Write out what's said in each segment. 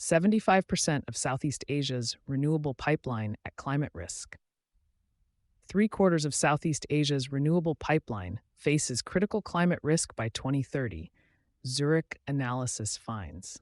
75% of Southeast Asia's renewable pipeline at climate risk. Three-quarters of Southeast Asia's renewable pipeline faces critical climate risk by 2030, Zurich analysis finds.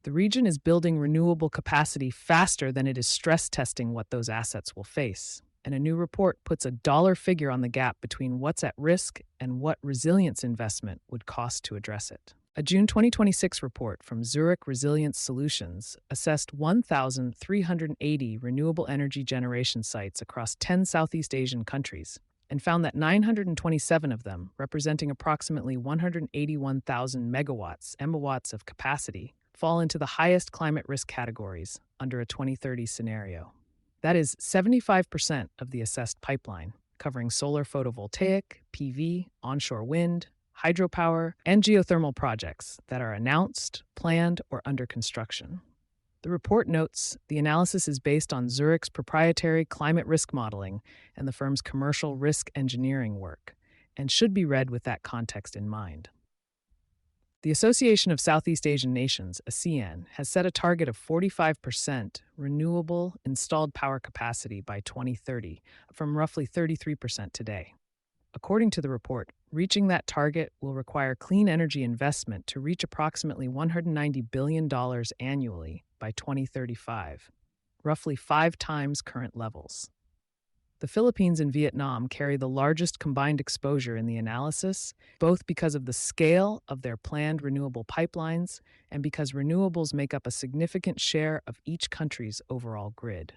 The region is building renewable capacity faster than it is stress testing what those assets will face, and a new report puts a dollar figure on the gap between what's at risk and what resilience investment would cost to address it. A June 2026 report from Zurich Resilience Solutions assessed 1,380 renewable energy generation sites across 10 Southeast Asian countries and found that 927 of them, representing approximately 181,000 megawatts of capacity, fall into the highest climate risk categories under a 2030 scenario. That is 75% of the assessed pipeline, covering solar photovoltaic, PV, onshore wind, hydropower, and geothermal projects that are announced, planned, or under construction. The report notes the analysis is based on Zurich's proprietary climate risk modeling and the firm's commercial risk engineering work, and should be read with that context in mind. The Association of Southeast Asian Nations, ASEAN, has set a target of 45% renewable installed power capacity by 2030, from roughly 33% today. According to the report, reaching that target will require clean energy investment to reach approximately $190 billion annually by 2035, roughly 5 times current levels. The Philippines and Vietnam carry the largest combined exposure in the analysis, both because of the scale of their planned renewable pipelines and because renewables make up a significant share of each country's overall grid.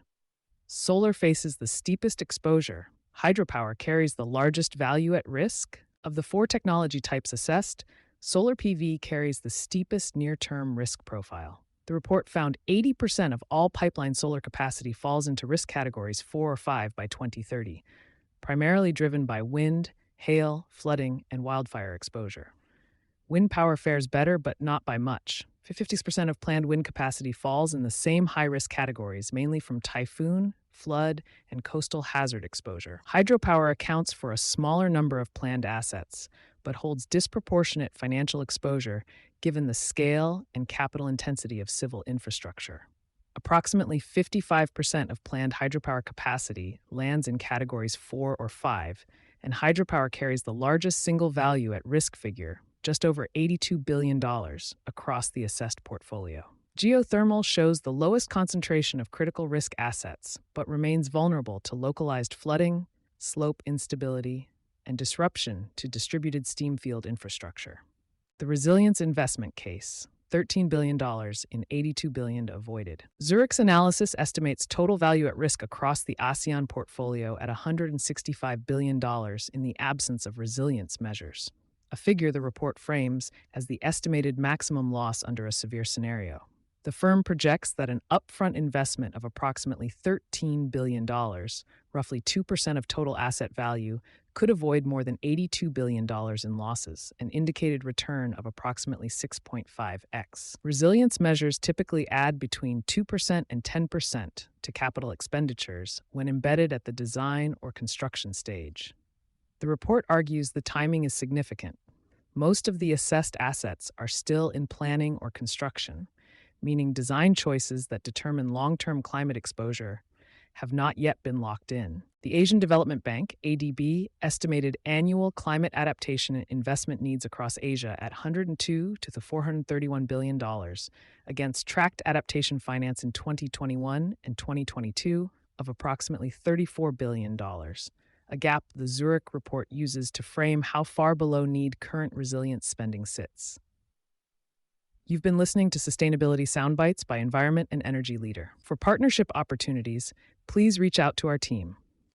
Solar faces the steepest exposure. Hydropower carries the largest value at risk. Of the 4 technology types assessed, solar PV carries the steepest near-term risk profile. The report found 80% of all pipeline solar capacity falls into risk categories 4 or 5 by 2030, primarily driven by wind, hail, flooding, and wildfire exposure. Wind power fares better, but not by much. 50% of planned wind capacity falls in the same high-risk categories, mainly from typhoon, flood, and coastal hazard exposure. Hydropower accounts for a smaller number of planned assets, but holds disproportionate financial exposure given the scale and capital intensity of civil infrastructure. Approximately 55% of planned hydropower capacity lands in categories 4 or 5, and hydropower carries the largest single value at risk figure, just over $82 billion, across the assessed portfolio. Geothermal shows the lowest concentration of critical risk assets, but remains vulnerable to localized flooding, slope instability, and disruption to distributed steam field infrastructure. The resilience investment case, $13 billion in $82 billion avoided. Zurich's analysis estimates total value at risk across the ASEAN portfolio at $165 billion in the absence of resilience measures, a figure the report frames as the estimated maximum loss under a severe scenario. The firm projects that an upfront investment of approximately $13 billion, roughly 2% of total asset value, could avoid more than $82 billion in losses, an indicated return of approximately 6.5x. Resilience measures typically add between 2% and 10% to capital expenditures when embedded at the design or construction stage. The report argues the timing is significant. Most of the assessed assets are still in planning or construction, meaning design choices that determine long-term climate exposure have not yet been locked in. The Asian Development Bank, ADB, estimated annual climate adaptation investment needs across Asia at $102 to $431 billion, against tracked adaptation finance in 2021 and 2022 of approximately $34 billion, a gap the Zurich report uses to frame how far below need current resilience spending sits. You've been listening to Sustainability Soundbites by Environment and Energy Leader. For partnership opportunities, please reach out to our team.